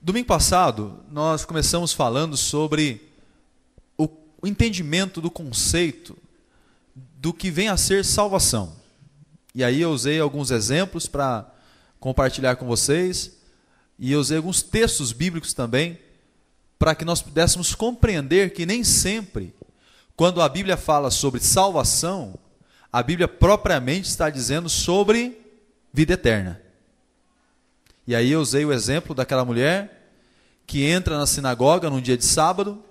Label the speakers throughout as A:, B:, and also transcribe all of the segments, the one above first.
A: Domingo passado, nós começamos falando sobre o entendimento do conceito do que vem a ser salvação. E aí eu usei alguns exemplos para compartilhar com vocês, e eu usei alguns textos bíblicos também, para que nós pudéssemos compreender que nem sempre, quando a Bíblia fala sobre salvação, a Bíblia propriamente está dizendo sobre vida eterna. E aí eu usei o exemplo daquela mulher que entra na sinagoga num dia de sábado.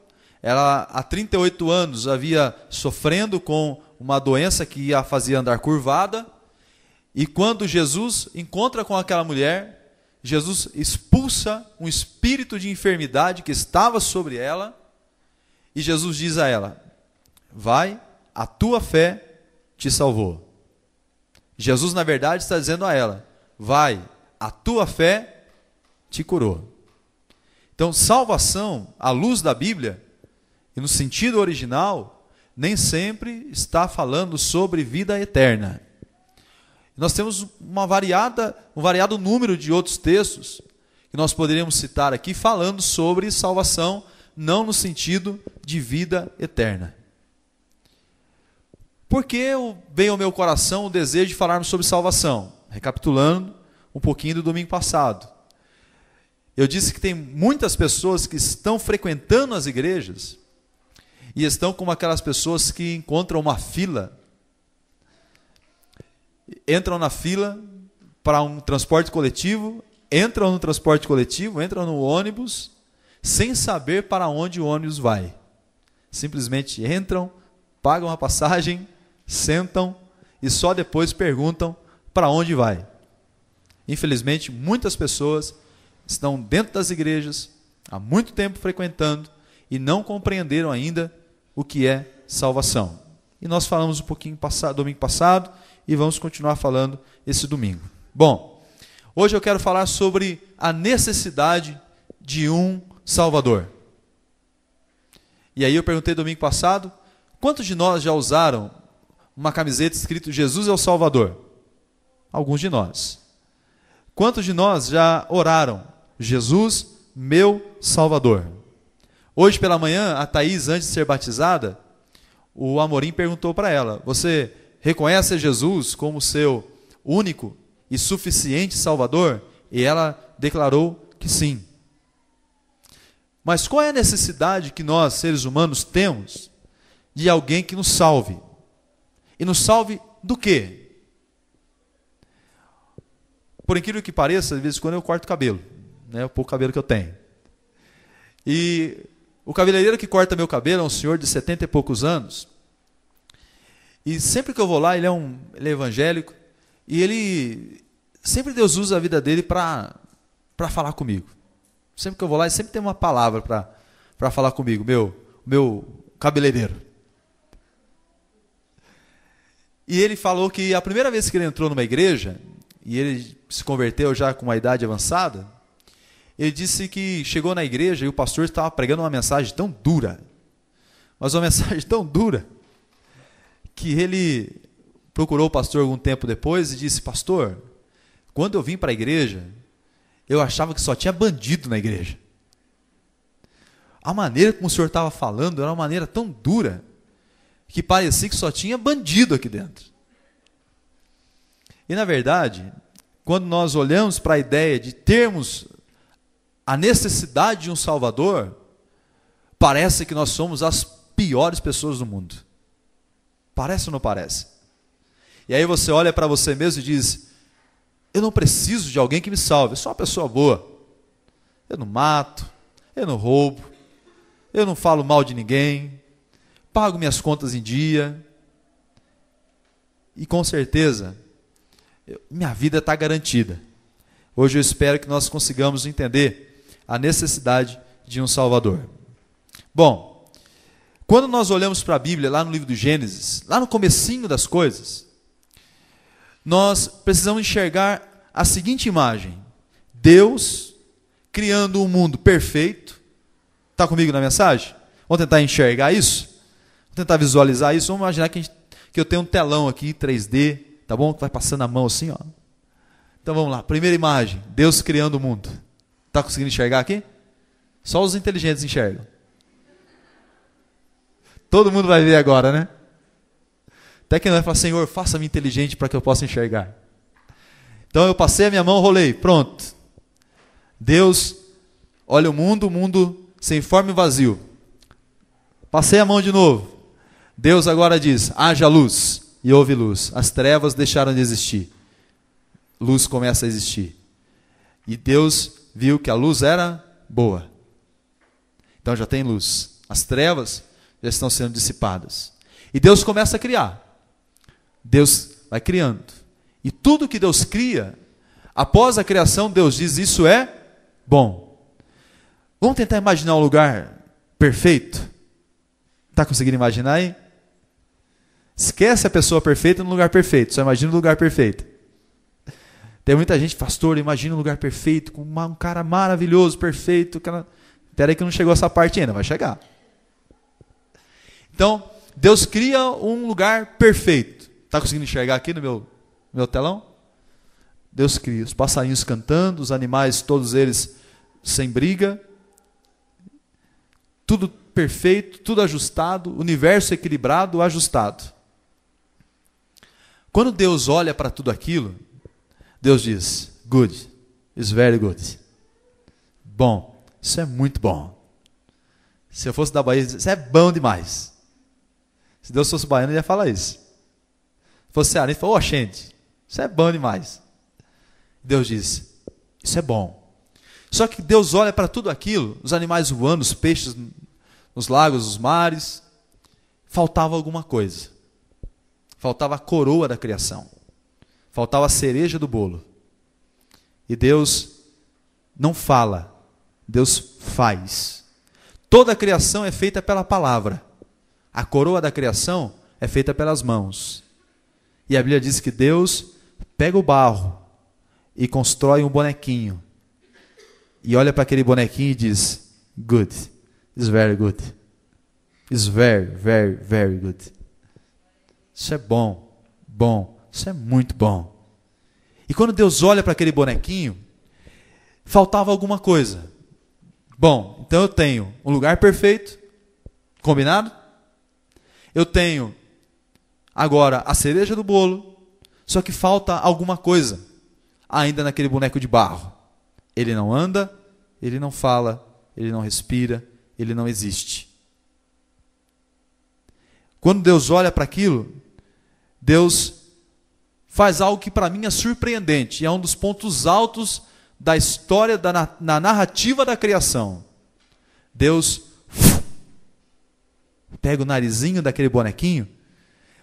A: Ela há 38 anos havia sofrendo com uma doença que a fazia andar curvada. E quando Jesus encontra com aquela mulher, Jesus expulsa um espírito de enfermidade que estava sobre ela. E Jesus diz a ela: vai, a tua fé te salvou. Jesus, na verdade, está dizendo a ela: vai, a tua fé te curou. Então, salvação, à luz da Bíblia, e no sentido original, nem sempre está falando sobre vida eterna. Nós temos um variado número de outros textos que nós poderíamos citar aqui falando sobre salvação, não no sentido de vida eterna. Por que veio ao meu coração o desejo de falarmos sobre salvação? Recapitulando um pouquinho do domingo passado. Eu disse que tem muitas pessoas que estão frequentando as igrejas e estão como aquelas pessoas que encontram uma fila, entram na fila para um transporte coletivo, entram no transporte coletivo, entram no ônibus, sem saber para onde o ônibus vai. Simplesmente entram, pagam a passagem, sentam e só depois perguntam para onde vai. Infelizmente, muitas pessoas estão dentro das igrejas, há muito tempo frequentando, e não compreenderam ainda o que é salvação. E nós falamos um pouquinho domingo passado, e vamos continuar falando esse domingo. Bom, hoje eu quero falar sobre a necessidade de um Salvador. E aí eu perguntei domingo passado, quantos de nós já usaram uma camiseta escrito Jesus é o Salvador? Alguns de nós. Quantos de nós já oraram? Jesus, meu Salvador. Hoje pela manhã, a Thaís, antes de ser batizada, o Amorim perguntou para ela: você reconhece Jesus como seu único e suficiente Salvador? E ela declarou que sim. Mas qual é a necessidade que nós, seres humanos, temos de alguém que nos salve? E nos salve do quê? Por incrível que pareça, de vez em quando eu corto o cabelo, né? O pouco cabelo que eu tenho. E o cabeleireiro que corta meu cabelo é um senhor de 70 e poucos anos. E sempre que eu vou lá, ele é evangélico, e sempre Deus usa a vida dele para falar comigo. Sempre que eu vou lá, ele sempre tem uma palavra para falar comigo, meu cabeleireiro. E ele falou que a primeira vez que ele entrou numa igreja, e ele se converteu já com uma idade avançada, ele disse que chegou na igreja e o pastor estava pregando uma mensagem tão dura, mas uma mensagem tão dura, que ele procurou o pastor algum tempo depois e disse: pastor, quando eu vim para a igreja, eu achava que só tinha bandido na igreja. A maneira como o senhor estava falando era uma maneira tão dura, que parecia que só tinha bandido aqui dentro. E na verdade, quando nós olhamos para a ideia de termos a necessidade de um Salvador, parece que nós somos as piores pessoas do mundo. Parece ou não parece? E aí você olha para você mesmo e diz: eu não preciso de alguém que me salve, eu sou uma pessoa boa. Eu não mato, eu não roubo, eu não falo mal de ninguém, pago minhas contas em dia. E com certeza, minha vida está garantida. Hoje eu espero que nós consigamos entender a necessidade de um Salvador. Bom, quando nós olhamos para a Bíblia, lá no livro do Gênesis, lá no comecinho das coisas, nós precisamos enxergar a seguinte imagem: Deus criando um mundo perfeito. Está comigo na mensagem? Vamos tentar enxergar isso? Vamos tentar visualizar isso? Vamos imaginar que eu tenho um telão aqui, 3D, tá bom? Vai passando a mão assim, ó. Então vamos lá, primeira imagem, Deus criando o mundo. Está conseguindo enxergar aqui? Só os inteligentes enxergam. Todo mundo vai ver agora, né? Até que não vai falar, Senhor, faça-me inteligente para que eu possa enxergar. Então eu passei a minha mão, rolei, pronto. Deus olha o mundo sem forma e vazio. Passei a mão de novo. Deus agora diz, haja luz, e houve luz. As trevas deixaram de existir. Luz começa a existir. E Deus viu que a luz era boa. Então já tem luz. As trevas já estão sendo dissipadas. E Deus começa a criar. Deus vai criando. E tudo que Deus cria, após a criação, Deus diz, isso é bom. Vamos tentar imaginar um lugar perfeito? Está conseguindo imaginar aí? Esquece a pessoa perfeita no lugar perfeito. Só imagina o lugar perfeito. Tem muita gente, pastor, imagina um lugar perfeito, com um cara maravilhoso, perfeito. Espera aí que não chegou essa parte ainda, vai chegar. Então, Deus cria um lugar perfeito. Está conseguindo enxergar aqui no meu telão? Deus cria os passarinhos cantando, os animais, todos eles sem briga. Tudo perfeito, tudo ajustado, universo equilibrado, ajustado. Quando Deus olha para tudo aquilo, Deus diz, good, is very good. Bom, isso é muito bom. Se eu fosse da Bahia, isso é bom demais. Se Deus fosse baiano, ele ia falar isso. Se fosse cearense, ele falou, gente, isso é bom demais. Deus diz, isso é bom. Só que Deus olha para tudo aquilo, os animais voando, os peixes nos lagos, nos mares, faltava alguma coisa. Faltava a coroa da criação. Faltava a cereja do bolo. E Deus não fala, Deus faz. Toda a criação é feita pela palavra. A coroa da criação é feita pelas mãos. E a Bíblia diz que Deus pega o barro e constrói um bonequinho. E olha para aquele bonequinho e diz, good, it's very good. It's very, very, very good. Isso é bom, bom, isso é muito bom. E quando Deus olha para aquele bonequinho, faltava alguma coisa. Bom, então eu tenho um lugar perfeito, combinado? Eu tenho agora a cereja do bolo, só que falta alguma coisa ainda naquele boneco de barro. Ele não anda, ele não fala, ele não respira, ele não existe. Quando Deus olha para aquilo, Deus faz algo que para mim é surpreendente, e é um dos pontos altos da história, na narrativa da criação. Deus pega o narizinho daquele bonequinho.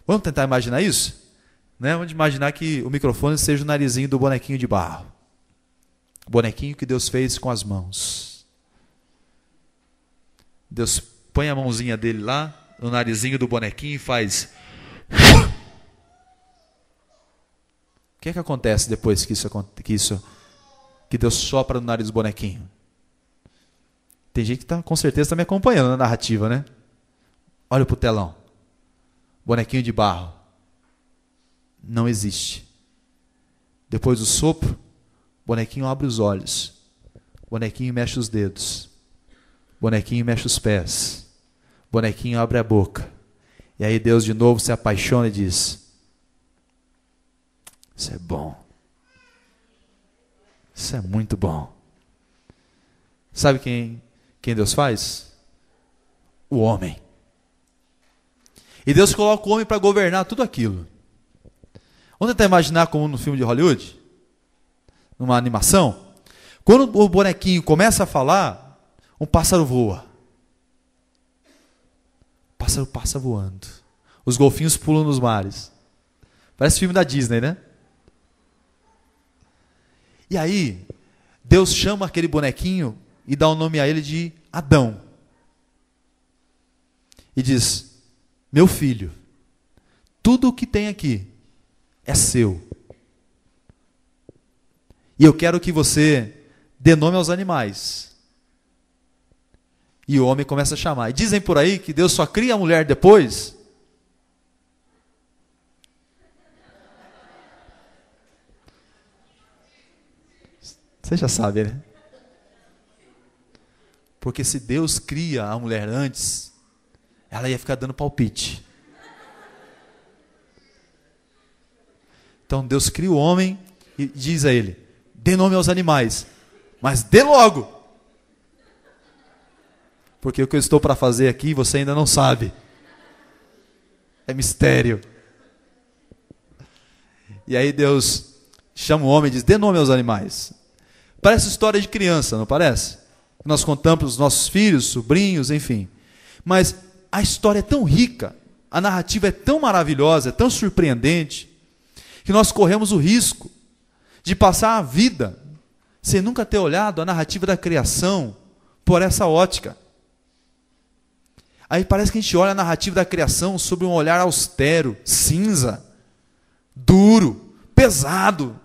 A: Vamos tentar imaginar isso? Né? Vamos imaginar que o microfone seja o narizinho do bonequinho de barro. O bonequinho que Deus fez com as mãos. Deus põe a mãozinha dele lá, no narizinho do bonequinho e faz... O que é que acontece depois que Deus sopra no nariz do bonequinho? Tem gente que com certeza está me acompanhando na narrativa, né? Olha para o telão. Bonequinho de barro. Não existe. Depois do sopro, o bonequinho abre os olhos. O bonequinho mexe os dedos. O bonequinho mexe os pés. O bonequinho abre a boca. E aí Deus de novo se apaixona e diz, isso é bom. Isso é muito bom. Sabe quem Deus faz? O homem. E Deus coloca o homem para governar tudo aquilo. Vamos tentar imaginar como no filme de Hollywood? Numa animação? Quando o bonequinho começa a falar, um pássaro voa. O pássaro passa voando. Os golfinhos pulam nos mares. Parece filme da Disney, né? E aí, Deus chama aquele bonequinho e dá o nome a ele de Adão. E diz, meu filho, tudo o que tem aqui é seu. E eu quero que você dê nome aos animais. E o homem começa a chamar. E dizem por aí que Deus só cria a mulher depois. Você já sabe, né? Porque se Deus cria a mulher antes, ela ia ficar dando palpite. Então Deus cria o homem e diz a ele: dê nome aos animais, mas dê logo. Porque o que eu estou para fazer aqui você ainda não sabe. É mistério. E aí Deus chama o homem e diz: dê nome aos animais. Parece história de criança, não parece? Nós contamos para os nossos filhos, sobrinhos, enfim. Mas a história é tão rica, a narrativa é tão maravilhosa, é tão surpreendente, que nós corremos o risco de passar a vida sem nunca ter olhado a narrativa da criação por essa ótica. Aí parece que a gente olha a narrativa da criação sob um olhar austero, cinza, duro, pesado.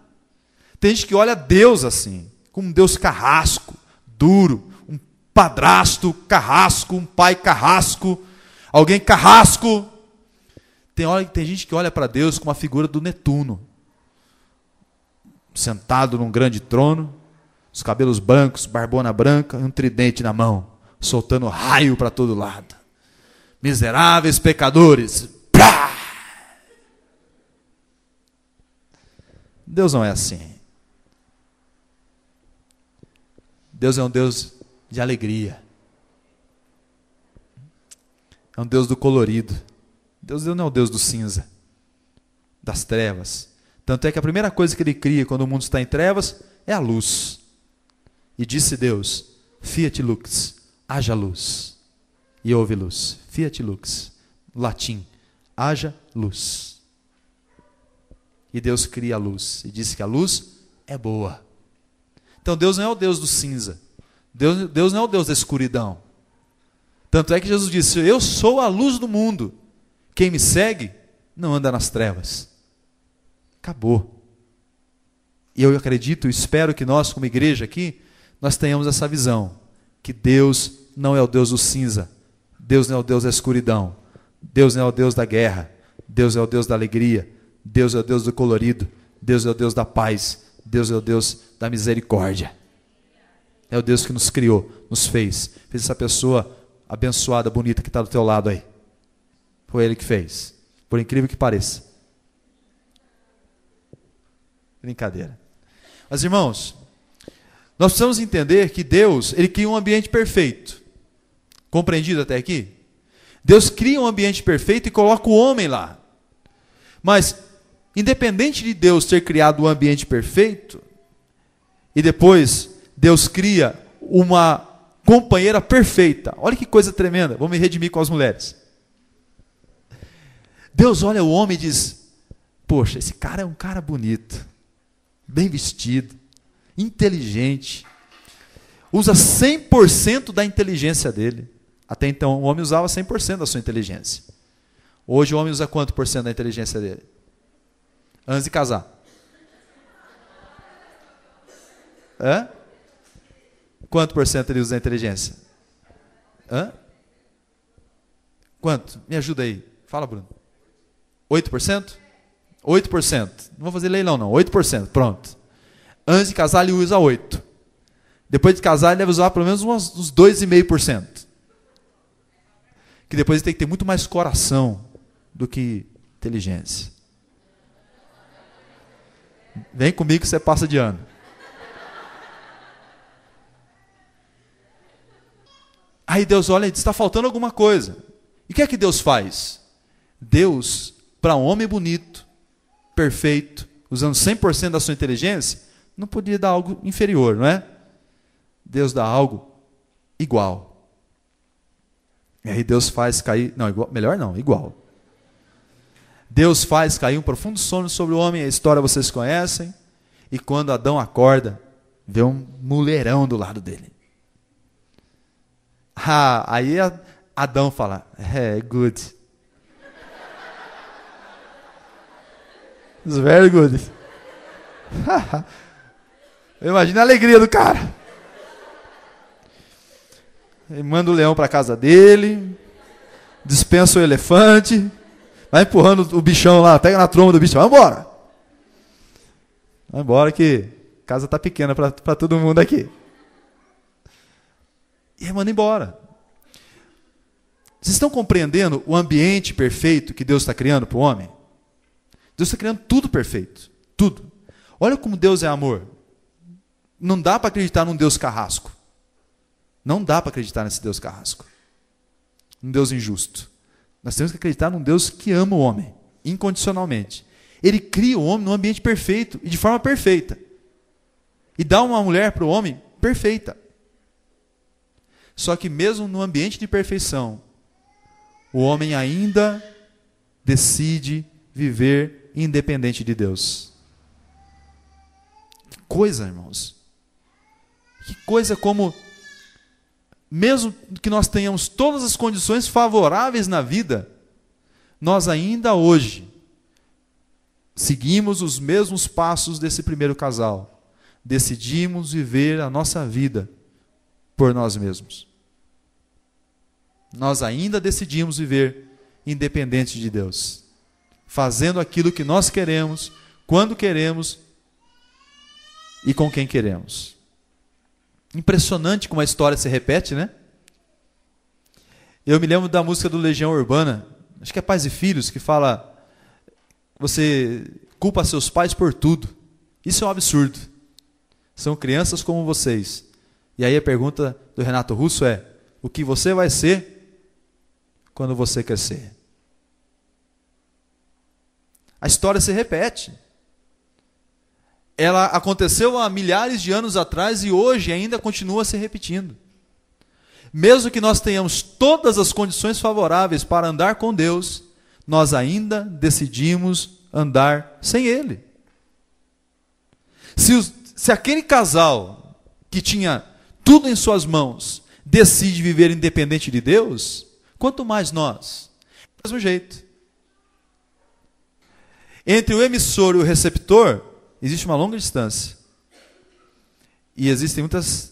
A: Tem gente que olha Deus assim, como um Deus carrasco, duro, um padrasto carrasco, um pai carrasco, alguém carrasco. Tem gente que olha para Deus como a figura do Netuno, sentado num grande trono, os cabelos brancos, barbona branca e um tridente na mão, soltando raio para todo lado. Miseráveis pecadores. Plá! Deus não é assim. Deus é um Deus de alegria. É um Deus do colorido. Deus não é o Deus do cinza, das trevas. Tanto é que a primeira coisa que ele cria quando o mundo está em trevas é a luz. E disse Deus: Fiat lux, haja luz. E houve luz. Fiat lux, latim, haja luz. E Deus cria a luz. E disse que a luz é boa. Então Deus não é o Deus do cinza. Deus não é o Deus da escuridão. Tanto é que Jesus disse: eu sou a luz do mundo. Quem me segue não anda nas trevas. Acabou. E eu acredito, espero que nós, como igreja aqui, nós tenhamos essa visão. Que Deus não é o Deus do cinza. Deus não é o Deus da escuridão. Deus não é o Deus da guerra. Deus é o Deus da alegria. Deus é o Deus do colorido. Deus é o Deus da paz. Deus é o Deus da misericórdia. É o Deus que nos criou, nos fez. Fez essa pessoa abençoada, bonita que está do teu lado aí. Foi Ele que fez. Por incrível que pareça. Brincadeira. Mas irmãos, nós precisamos entender que Deus, Ele cria um ambiente perfeito. Compreendido até aqui? Deus cria um ambiente perfeito e coloca o homem lá. Mas, independente de Deus ter criado um ambiente perfeito, e depois Deus cria uma companheira perfeita. Olha que coisa tremenda. Vou me redimir com as mulheres. Deus olha o homem e diz: poxa, esse cara é um cara bonito, bem vestido, inteligente, usa 100% da inteligência dele. Até então o homem usava 100% da sua inteligência. Hoje o homem usa quanto por cento da inteligência dele? Antes de casar. Hã? Quanto por cento ele usa da inteligência? Hã? Quanto? Me ajuda aí. Fala, Bruno. 8%? 8%. Não vou fazer leilão não. 8%. Pronto. Antes de casar ele usa 8%. Depois de casar ele deve usar pelo menos uns 2,5%. Que depois ele tem que ter muito mais coração do que inteligência. Vem comigo que você passa de ano. Aí Deus olha e diz: está faltando alguma coisa. E o que é que Deus faz? Deus, para um homem bonito, perfeito, usando 100% da sua inteligência, não podia dar algo inferior, não é? Deus dá algo igual. E aí Deus faz cair... Não, igual, melhor não, igual. Deus faz cair um profundo sono sobre o homem, a história vocês conhecem, e quando Adão acorda, vê um mulherão do lado dele. Aí Adão fala: good. It's very good. Imagina a alegria do cara. Ele manda o leão para a casa dele, dispensa o elefante, vai empurrando o bichão lá, pega na tromba do bicho, vai embora. Vai embora que a casa está pequena para todo mundo aqui. E manda embora. Vocês estão compreendendo o ambiente perfeito que Deus está criando para o homem? Deus está criando tudo perfeito. Tudo. Olha como Deus é amor. Não dá para acreditar num Deus carrasco. Não dá para acreditar nesse Deus carrasco. Um Deus injusto. Nós temos que acreditar num Deus que ama o homem, incondicionalmente. Ele cria o homem num ambiente perfeito e de forma perfeita. E dá uma mulher para o homem perfeita. Só que mesmo no ambiente de perfeição, o homem ainda decide viver independente de Deus. Que coisa, irmãos. Que coisa como, mesmo que nós tenhamos todas as condições favoráveis na vida, nós ainda hoje seguimos os mesmos passos desse primeiro casal. Decidimos viver a nossa vida por nós mesmos. Nós ainda decidimos viver independente de Deus, fazendo aquilo que nós queremos, quando queremos e com quem queremos. Impressionante como a história se repete, né? Eu me lembro da música do Legião Urbana, acho que é Pais e Filhos, que fala: você culpa seus pais por tudo. Isso é um absurdo. São crianças como vocês. E aí a pergunta do Renato Russo é: o que você vai ser quando você crescer? A história se repete. Ela aconteceu há milhares de anos atrás e hoje ainda continua se repetindo. Mesmo que nós tenhamos todas as condições favoráveis para andar com Deus, nós ainda decidimos andar sem Ele. Se aquele casal que tinha tudo em suas mãos decide viver independente de Deus, quanto mais nós. Do mesmo jeito. Entre o emissor e o receptor, existe uma longa distância. E existem muitos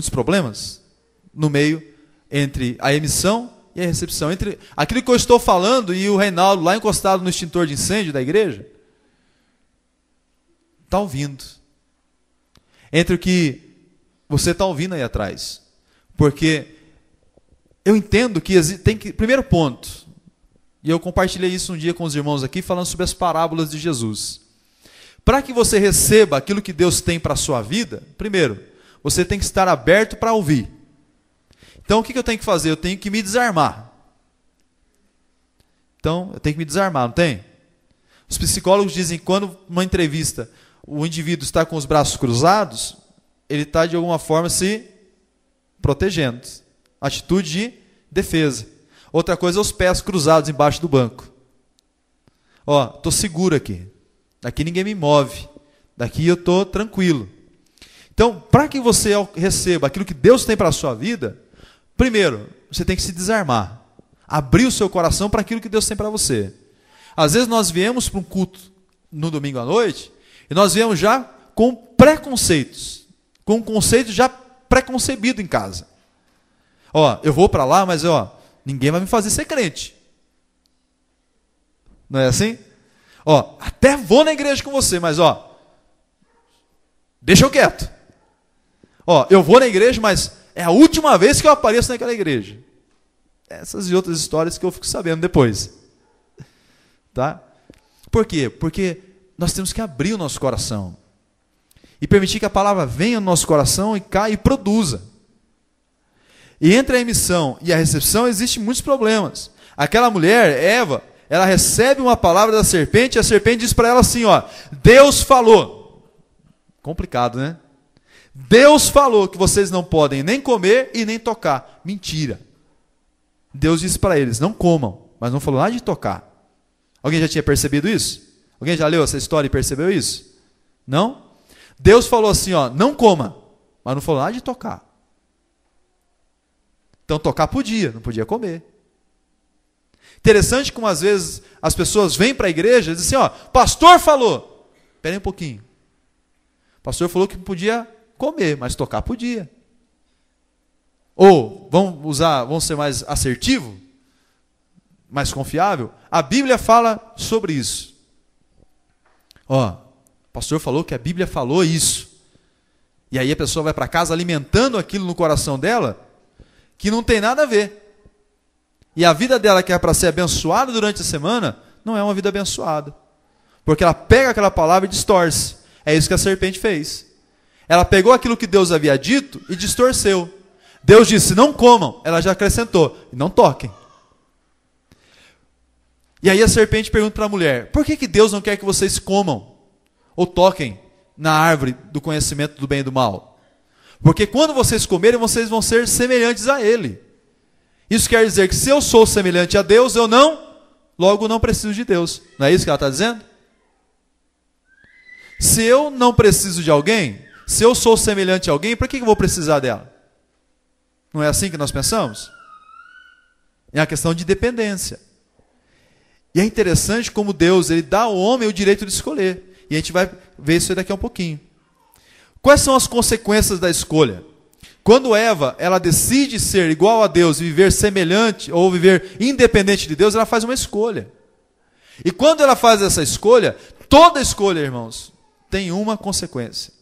A: problemas no meio entre a emissão e a recepção. Entre aquilo que eu estou falando e o Reinaldo lá encostado no extintor de incêndio da igreja, está ouvindo. Entre o que você está ouvindo aí atrás. Porque eu entendo que tem que... Primeiro ponto, e eu compartilhei isso um dia com os irmãos aqui, falando sobre as parábolas de Jesus. Para que você receba aquilo que Deus tem para a sua vida, primeiro, você tem que estar aberto para ouvir. Então, o que eu tenho que fazer? Eu tenho que me desarmar. Então, eu tenho que me desarmar, não tem? Os psicólogos dizem que quando, numa entrevista, o indivíduo está com os braços cruzados, ele está, de alguma forma, se protegendo. Atitude de defesa. Outra coisa é os pés cruzados embaixo do banco. Ó, estou seguro aqui. Daqui ninguém me move. Daqui eu estou tranquilo. Então, para que você receba aquilo que Deus tem para a sua vida, primeiro, você tem que se desarmar. Abrir o seu coração para aquilo que Deus tem para você. Às vezes nós viemos para um culto no domingo à noite, e nós viemos já com preconceitos. Com um conceito já preconcebido em casa. Ó, eu vou para lá, mas ninguém vai me fazer ser crente. Não é assim? Ó, até vou na igreja com você, mas deixa eu quieto. Ó, eu vou na igreja, mas é a última vez que eu apareço naquela igreja. Essas e outras histórias que eu fico sabendo depois. Tá? Por quê? Porque nós temos que abrir o nosso coração. E permitir que a palavra venha no nosso coração e caia e produza. E entre a emissão e a recepção existem muitos problemas. Aquela mulher, Eva, ela recebe uma palavra da serpente e a serpente diz para ela assim, Deus falou. Complicado, né? Deus falou que vocês não podem nem comer e nem tocar. Mentira. Deus disse para eles, não comam, mas não falou nada de tocar. Alguém já tinha percebido isso? Alguém já leu essa história e percebeu isso? Não? Deus falou assim, não coma, mas não falou nada de tocar. Então tocar podia, não podia comer. Interessante como às vezes as pessoas vêm para a igreja e dizem assim, pastor falou. Espera aí um pouquinho. O pastor falou que não podia comer, mas tocar podia. Ou, vamos ser mais assertivo, mais confiável. A Bíblia fala sobre isso. O pastor falou que a Bíblia falou isso. E aí a pessoa vai para casa alimentando aquilo no coração dela, que não tem nada a ver. E a vida dela, que é para ser abençoada durante a semana, não é uma vida abençoada. Porque ela pega aquela palavra e distorce. É isso que a serpente fez. Ela pegou aquilo que Deus havia dito e distorceu. Deus disse, não comam. Ela já acrescentou, não toquem. E aí a serpente pergunta para a mulher, por que Deus não quer que vocês comam ou toquem na árvore do conhecimento do bem e do mal? Porque quando vocês comerem, vocês vão ser semelhantes a Ele. Isso quer dizer que se eu sou semelhante a Deus, logo não preciso de Deus. Não é isso que ela está dizendo? Se eu não preciso de alguém, se eu sou semelhante a alguém, para que eu vou precisar dela? Não é assim que nós pensamos? É uma questão de dependência. E é interessante como Deus ele dá ao homem o direito de escolher. E a gente vai ver isso daqui a um pouquinho. Quais são as consequências da escolha? Quando Eva ela decide ser igual a Deus e viver semelhante ou viver independente de Deus, ela faz uma escolha. E quando ela faz essa escolha, toda escolha, irmãos, tem uma consequência.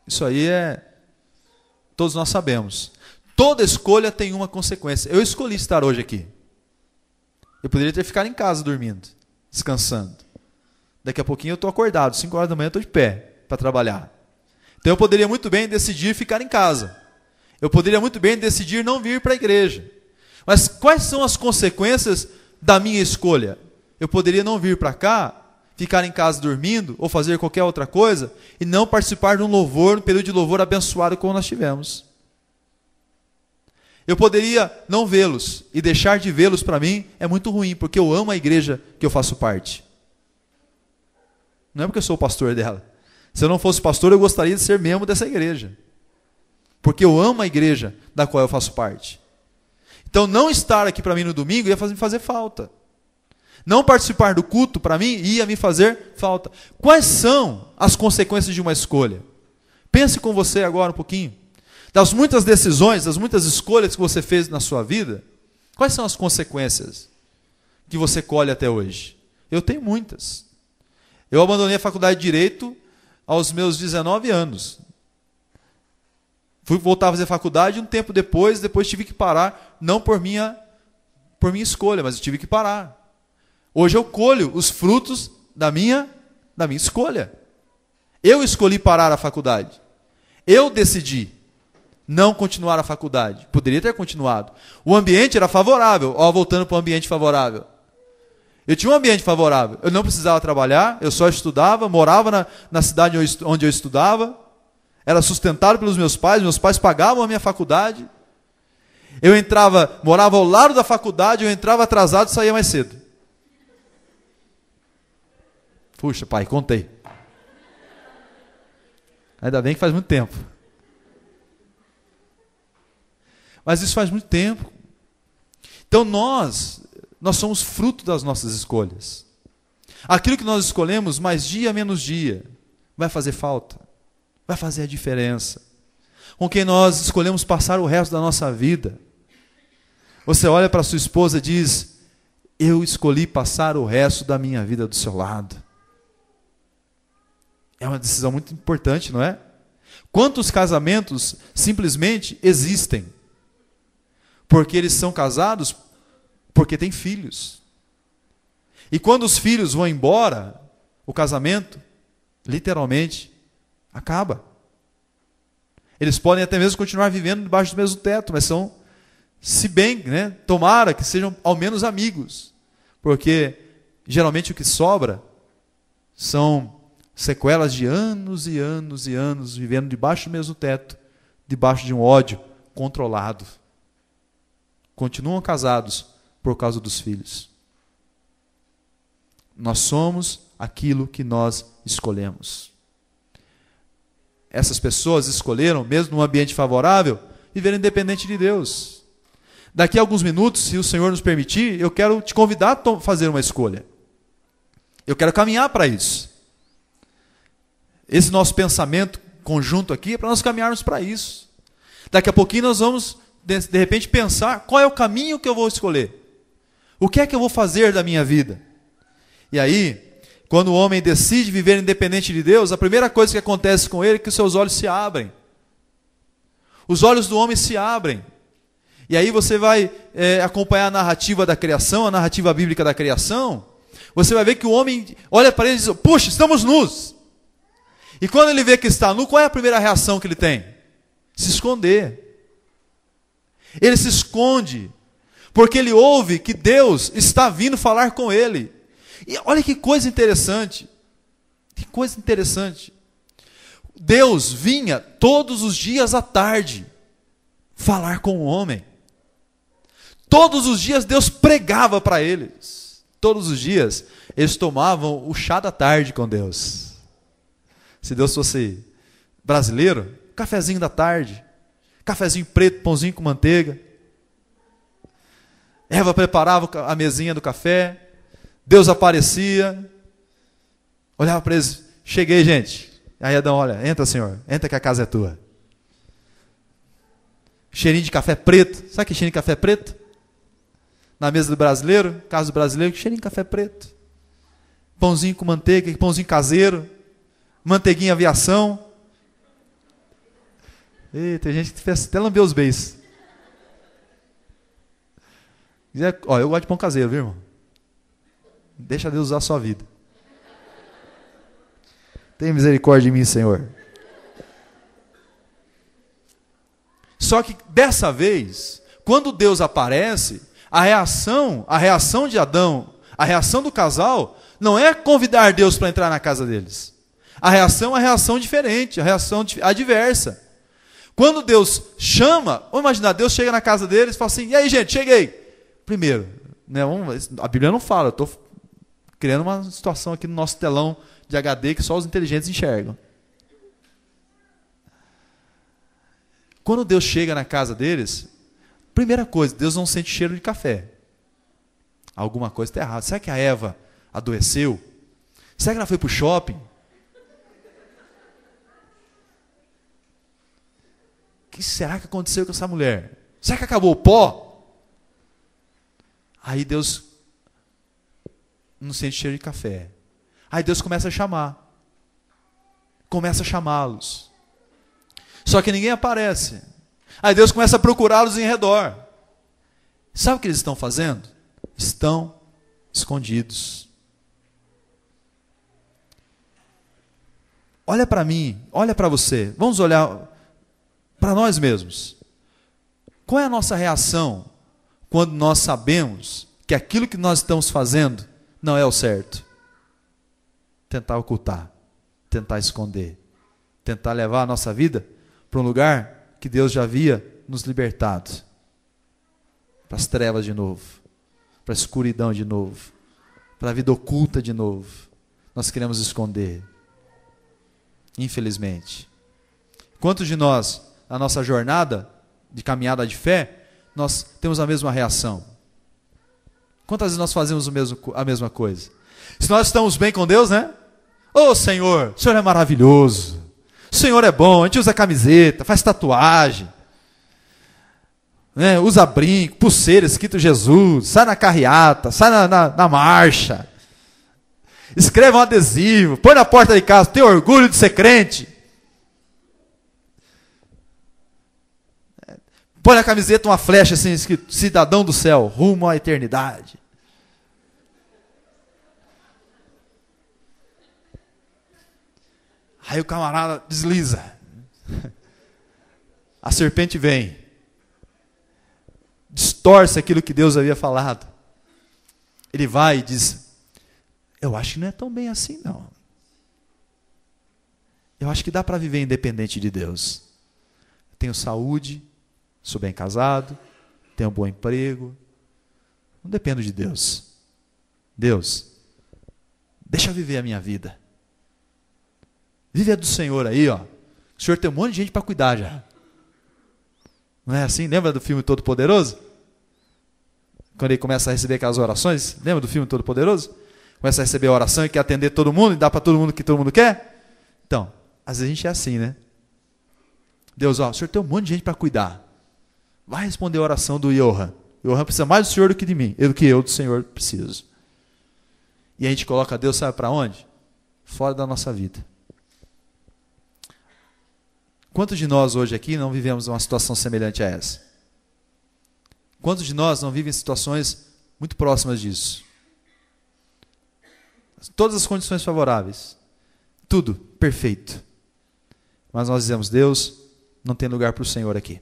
A: Isso aí todos nós sabemos. Toda escolha tem uma consequência. Eu escolhi estar hoje aqui. Eu poderia ter ficado em casa dormindo, descansando. Daqui a pouquinho eu estou acordado, 5 horas da manhã eu estou de pé para trabalhar. Então eu poderia muito bem decidir ficar em casa. Eu poderia muito bem decidir não vir para a igreja. Mas quais são as consequências da minha escolha? Eu poderia não vir para cá, ficar em casa dormindo, ou fazer qualquer outra coisa, e não participar de um louvor, um período de louvor abençoado como nós tivemos. Eu poderia não vê-los, e deixar de vê-los para mim é muito ruim, porque eu amo a igreja que eu faço parte. Não é porque eu sou o pastor dela. Se eu não fosse pastor, eu gostaria de ser membro dessa igreja. Porque eu amo a igreja da qual eu faço parte. Então, não estar aqui para mim no domingo ia me fazer falta. Não participar do culto, para mim, ia me fazer falta. Quais são as consequências de uma escolha? Pense com você agora um pouquinho. Das muitas decisões, das muitas escolhas que você fez na sua vida, quais são as consequências que você colhe até hoje? Eu tenho muitas. Eu abandonei a faculdade de Direito aos meus 19 anos. Fui voltar a fazer faculdade um tempo depois tive que parar, não por minha escolha, mas eu tive que parar. Hoje eu colho os frutos da minha escolha. Eu escolhi parar a faculdade. Eu decidi não continuar a faculdade. Poderia ter continuado. O ambiente era favorável. Voltando para o ambiente favorável. Eu tinha um ambiente favorável. Eu não precisava trabalhar, eu só estudava, morava na cidade onde eu estudava. Era sustentado pelos meus pais pagavam a minha faculdade. Morava ao lado da faculdade, eu entrava atrasado e saía mais cedo. Puxa, pai, contei. Ainda bem que faz muito tempo. Mas isso faz muito tempo. Então nós somos fruto das nossas escolhas. Aquilo que nós escolhemos, mais dia menos dia, vai fazer falta. Vai fazer a diferença. Com quem nós escolhemos passar o resto da nossa vida. Você olha para sua esposa e diz, eu escolhi passar o resto da minha vida do seu lado. É uma decisão muito importante, não é? Quantos casamentos simplesmente existem? Porque eles são casados porque têm filhos. E quando os filhos vão embora, o casamento, literalmente, acaba. Eles podem até mesmo continuar vivendo debaixo do mesmo teto, mas são, se bem, né, tomara que sejam ao menos amigos. Porque geralmente o que sobra são sequelas de anos e anos e anos vivendo debaixo do mesmo teto, debaixo de um ódio controlado. Continuam casados por causa dos filhos. Nós somos aquilo que nós escolhemos. Essas pessoas escolheram, mesmo num ambiente favorável, viver independente de Deus. Daqui a alguns minutos, se o Senhor nos permitir, eu quero te convidar a fazer uma escolha. Eu quero caminhar para isso. Esse nosso pensamento conjunto aqui é para nós caminharmos para isso. Daqui a pouquinho nós vamos, de repente, pensar qual é o caminho que eu vou escolher. O que é que eu vou fazer da minha vida? E aí, Quando o homem decide viver independente de Deus, a primeira coisa que acontece com ele é que os seus olhos se abrem. Os olhos do homem se abrem. E aí você vai acompanhar a narrativa da criação, a narrativa bíblica da criação. Você vai ver que o homem olha para ele e diz, puxa, estamos nus. E quando ele vê que está nu, qual é a primeira reação que ele tem? Se esconder. Ele se esconde, porque ele ouve que Deus está vindo falar com ele. E olha que coisa interessante. Que coisa interessante. Deus vinha todos os dias à tarde falar com o homem. Todos os dias Deus pregava para eles. Todos os dias eles tomavam o chá da tarde com Deus. Se Deus fosse brasileiro, cafezinho da tarde, cafezinho preto, pãozinho com manteiga. Eva preparava a mesinha do café. Deus aparecia, olhava para eles, cheguei, gente. Aí Adão, olha, entra, Senhor, entra que a casa é tua. Cheirinho de café preto, sabe que cheirinho de café preto? Na mesa do brasileiro, casa do brasileiro, cheirinho de café preto. Pãozinho com manteiga, pãozinho caseiro, manteiguinha aviação. Eita, tem gente que fez até lamber os beijos. Ó, eu gosto de pão caseiro, viu, irmão? Deixa Deus usar a sua vida. Tenha misericórdia de mim, Senhor. Só que dessa vez, quando Deus aparece, a reação de Adão, a reação do casal, não é convidar Deus para entrar na casa deles. A reação é uma reação diferente, a reação adversa. Quando Deus chama, vamos imaginar, Deus chega na casa deles e fala assim, e aí, gente, cheguei. Primeiro, né, a Bíblia não fala, eu estou criando uma situação aqui no nosso telão de HD que só os inteligentes enxergam. Quando Deus chega na casa deles, primeira coisa, Deus não sente cheiro de café. Alguma coisa está errada. Será que a Eva adoeceu? Será que ela foi para o shopping? O que será que aconteceu com essa mulher? Será que acabou o pó? Aí Deus não sente cheiro de café. Aí Deus começa a chamar. Começa a chamá-los. Só que ninguém aparece. Aí Deus começa a procurá-los em redor. Sabe o que eles estão fazendo? Estão escondidos. Olha para mim, olha para você. Vamos olhar para nós mesmos. Qual é a nossa reação quando nós sabemos que aquilo que nós estamos fazendo não é o certo? Tentar ocultar, tentar esconder, tentar levar a nossa vida para um lugar que Deus já havia nos libertado, para as trevas de novo, para a escuridão de novo, para a vida oculta de novo. Nós queremos esconder, infelizmente. Quantos de nós, na nossa jornada de caminhada de fé, nós temos a mesma reação? Quantas vezes nós fazemos a mesma coisa? Se nós estamos bem com Deus, né? Ô Senhor, o Senhor é maravilhoso. O Senhor é bom, a gente usa camiseta, faz tatuagem, né? Usa brinco, pulseira, escrito Jesus, sai na carreata, sai na marcha, escreve um adesivo, põe na porta de casa, tem orgulho de ser crente. Põe na camiseta uma flecha assim, escrito cidadão do céu, rumo à eternidade. Aí o camarada desliza. A serpente vem. Distorce aquilo que Deus havia falado. Ele vai e diz, eu acho que não é tão bem assim não. Eu acho que dá para viver independente de Deus. Eu tenho saúde, sou bem casado, tenho um bom emprego. Não dependo de Deus. Deus, deixa eu viver a minha vida. Vive a do Senhor aí, ó. O Senhor tem um monte de gente para cuidar já. Não é assim? Lembra do filme Todo Poderoso? Quando ele começa a receber aquelas orações, lembra do filme Todo Poderoso? Começa a receber a oração e quer atender todo mundo e dá para todo mundo o que todo mundo quer? Então, às vezes a gente é assim, né? Deus, ó, o Senhor tem um monte de gente para cuidar. Vai responder a oração do Johan. O Johan precisa mais do Senhor do que de mim. Do que eu do Senhor preciso. E a gente coloca Deus, sabe para onde? Fora da nossa vida. Quantos de nós hoje aqui não vivemos uma situação semelhante a essa? Quantos de nós não vivem situações muito próximas disso? Todas as condições favoráveis. Tudo perfeito. Mas nós dizemos, Deus, não tem lugar para o Senhor aqui.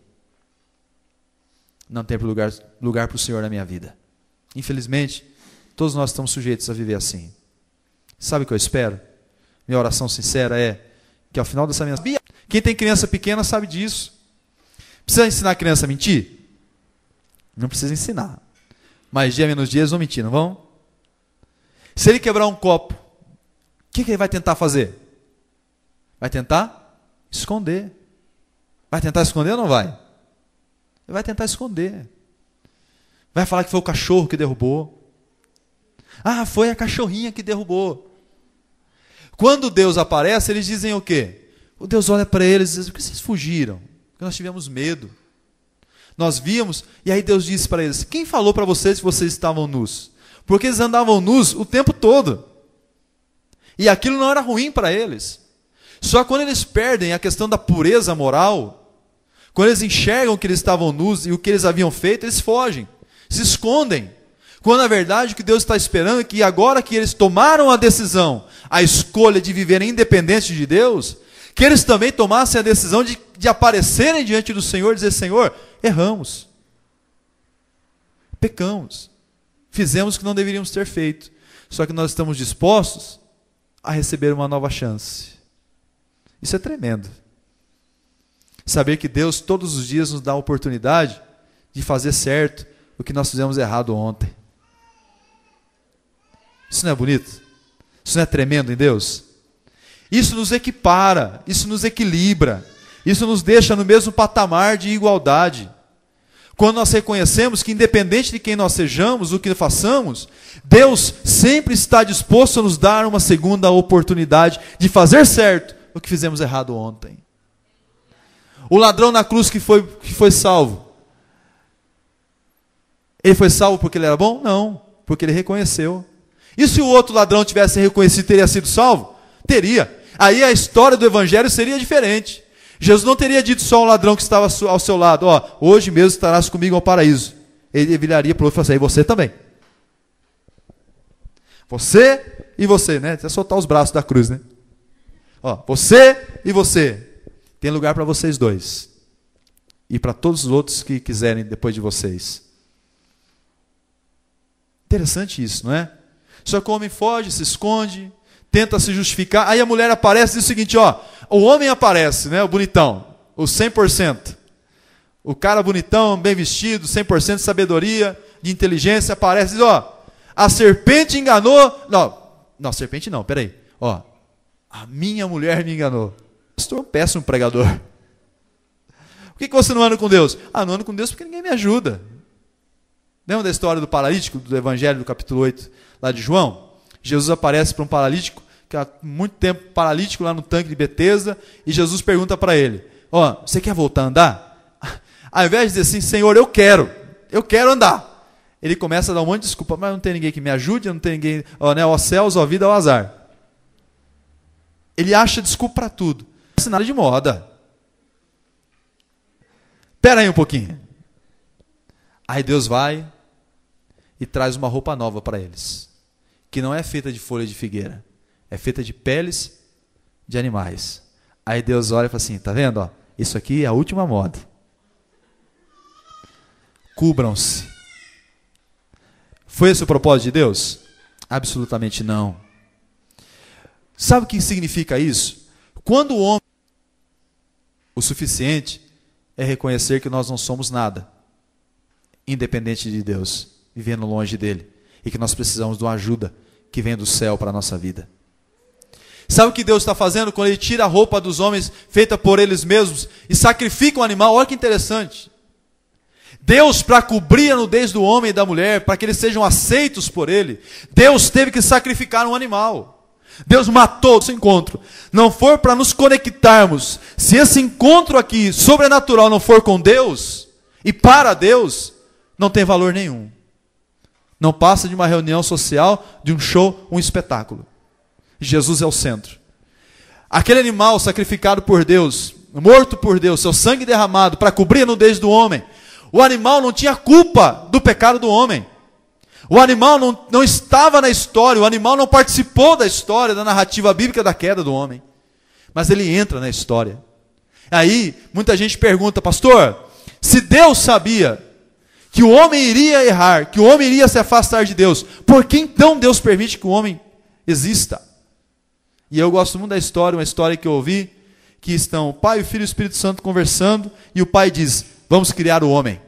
A: Não tem lugar para o Senhor na minha vida. Infelizmente, todos nós estamos sujeitos a viver assim. Sabe o que eu espero? Minha oração sincera é que ao final dessa minha... Quem tem criança pequena sabe disso. Precisa ensinar a criança a mentir? Não precisa ensinar. Mas dia menos dia eles vão mentir, não vão? Se ele quebrar um copo, o que ele vai tentar fazer? Vai tentar esconder. Vai tentar esconder ou não vai? Ele vai tentar esconder. Vai falar que foi o cachorro que derrubou. Ah, foi a cachorrinha que derrubou. Quando Deus aparece, eles dizem o quê? O Deus olha para eles e diz, por que vocês fugiram? Porque nós tivemos medo. Nós víamos, e aí Deus disse para eles, quem falou para vocês que vocês estavam nus? Porque eles andavam nus o tempo todo. E aquilo não era ruim para eles. Só quando eles perdem a questão da pureza moral, quando eles enxergam que eles estavam nus e o que eles haviam feito, eles fogem, se escondem. Quando na verdade o que Deus está esperando é que agora que eles tomaram a decisão, a escolha de viverem independente de Deus, que eles também tomassem a decisão de aparecerem diante do Senhor e dizer, Senhor, erramos, pecamos, fizemos o que não deveríamos ter feito, só que nós estamos dispostos a receber uma nova chance. Isso é tremendo. Saber que Deus todos os dias nos dá a oportunidade de fazer certo o que nós fizemos errado ontem. Isso não é bonito? Isso não é tremendo em Deus? Isso nos equipara, isso nos equilibra, isso nos deixa no mesmo patamar de igualdade. Quando nós reconhecemos que independente de quem nós sejamos, o que façamos, Deus sempre está disposto a nos dar uma segunda oportunidade de fazer certo o que fizemos errado ontem. O ladrão na cruz que foi salvo, ele foi salvo porque ele era bom? Não, porque ele reconheceu. E se o outro ladrão tivesse reconhecido, teria sido salvo? Teria. Aí a história do evangelho seria diferente. Jesus não teria dito só ao ladrão que estava ao seu lado, ó, hoje mesmo estarás comigo ao paraíso. Ele viraria para o outro e falaria, e você também. Você e você, né? Até soltar os braços da cruz, né? Ó, você e você. Tem lugar para vocês dois. E para todos os outros que quiserem depois de vocês. Interessante isso, não é? Só que o homem foge, se esconde, tenta se justificar. Aí a mulher aparece e diz o seguinte, ó, o homem aparece, né, o bonitão, o 100%. O cara bonitão, bem vestido, 100% de sabedoria, de inteligência, aparece e diz, ó, a serpente enganou... Não, serpente não, peraí. Ó, a minha mulher me enganou. Estou um péssimo pregador. Por que você não anda com Deus? Ah, não ando com Deus porque ninguém me ajuda. Lembra da história do paralítico, do Evangelho do capítulo 8, lá de João? Jesus aparece para um paralítico, que há muito tempo paralítico lá no tanque de Betesda, e Jesus pergunta para ele, ó, você quer voltar a andar? Ao invés de dizer assim, Senhor, eu quero andar. Ele começa a dar um monte de desculpa, mas não tem ninguém que me ajude, não tem ninguém, ó, né, ó céus, ó vida, ó azar. Ele acha desculpa para tudo. Isso é nada de moda. Espera aí um pouquinho. Aí Deus vai e traz uma roupa nova para eles, que não é feita de folha de figueira, é feita de peles de animais. Aí Deus olha e fala assim, tá vendo? Ó, isso aqui é a última moda. Cubram-se. Foi esse o propósito de Deus? Absolutamente não. Sabe o que significa isso? Quando o homem, o suficiente é reconhecer que nós não somos nada, independente de Deus, vivendo longe dele, e que nós precisamos de uma ajuda que vem do céu para a nossa vida. Sabe o que Deus está fazendo quando Ele tira a roupa dos homens feita por eles mesmos e sacrifica um animal? Olha que interessante. Deus, para cobrir a nudez do homem e da mulher, para que eles sejam aceitos por Ele, Deus teve que sacrificar um animal. Deus matou esse encontro. Não for para nos conectarmos. Se esse encontro aqui, sobrenatural, não for com Deus e para Deus, não tem valor nenhum. Não passa de uma reunião social, de um show, um espetáculo. Jesus é o centro. Aquele animal sacrificado por Deus, morto por Deus, seu sangue derramado para cobrir a nudez do homem. O animal não tinha culpa do pecado do homem. O animal não estava na história, o animal não participou da história, da narrativa bíblica da queda do homem. Mas ele entra na história. Aí, muita gente pergunta, pastor, se Deus sabia que o homem iria errar, que o homem iria se afastar de Deus, por que então Deus permite que o homem exista? E eu gosto muito da história, uma história que eu ouvi, que estão o Pai, o Filho e o Espírito Santo conversando, e o Pai diz, vamos criar o homem.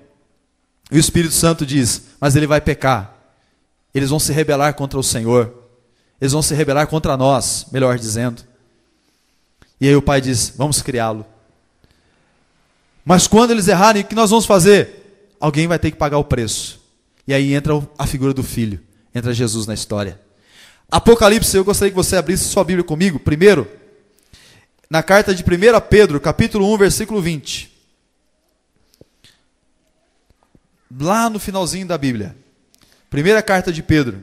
A: E o Espírito Santo diz, mas ele vai pecar. Eles vão se rebelar contra o Senhor. Eles vão se rebelar contra nós, melhor dizendo. E aí o Pai diz, vamos criá-lo. Mas quando eles errarem, o que nós vamos fazer? Alguém vai ter que pagar o preço. E aí entra a figura do Filho. Entra Jesus na história. Apocalipse, eu gostaria que você abrisse sua Bíblia comigo. Primeiro, na carta de 1 Pedro, capítulo 1, versículo 20. Lá no finalzinho da Bíblia. Primeira carta de Pedro,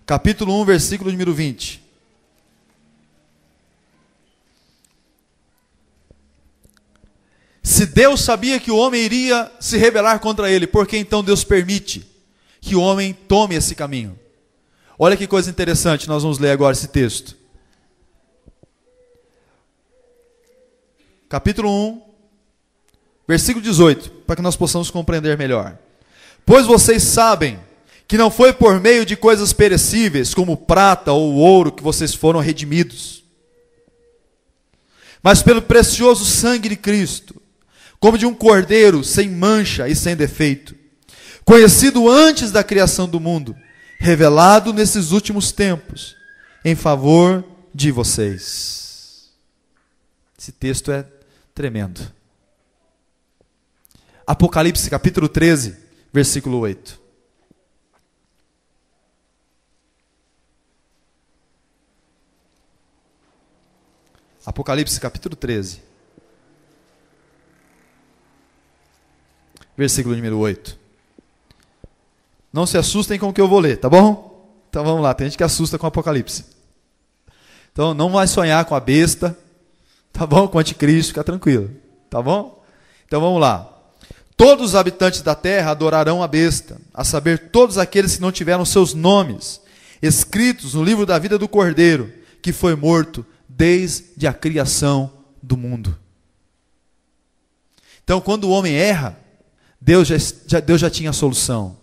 A: capítulo 1, versículo número 20. Se Deus sabia que o homem iria se rebelar contra ele, por que então Deus permite que o homem tome esse caminho? Olha que coisa interessante, nós vamos ler agora esse texto. Capítulo 1, versículo 18, para que nós possamos compreender melhor. Pois vocês sabem que não foi por meio de coisas perecíveis, como prata ou ouro, que vocês foram redimidos, mas pelo precioso sangue de Cristo, como de um cordeiro sem mancha e sem defeito, conhecido antes da criação do mundo, revelado nesses últimos tempos, em favor de vocês. Esse texto é tremendo. Apocalipse capítulo 13, versículo 8. Apocalipse capítulo 13, versículo número 8. Não se assustem com o que eu vou ler, tá bom? Então vamos lá, tem gente que assusta com o Apocalipse. Então não vai sonhar com a besta, tá bom? Com o anticristo, fica tranquilo, tá bom? Então vamos lá. Todos os habitantes da terra adorarão a besta, a saber, todos aqueles que não tiveram seus nomes escritos no livro da vida do Cordeiro, que foi morto desde a criação do mundo. Então, quando o homem erra, Deus já tinha a solução.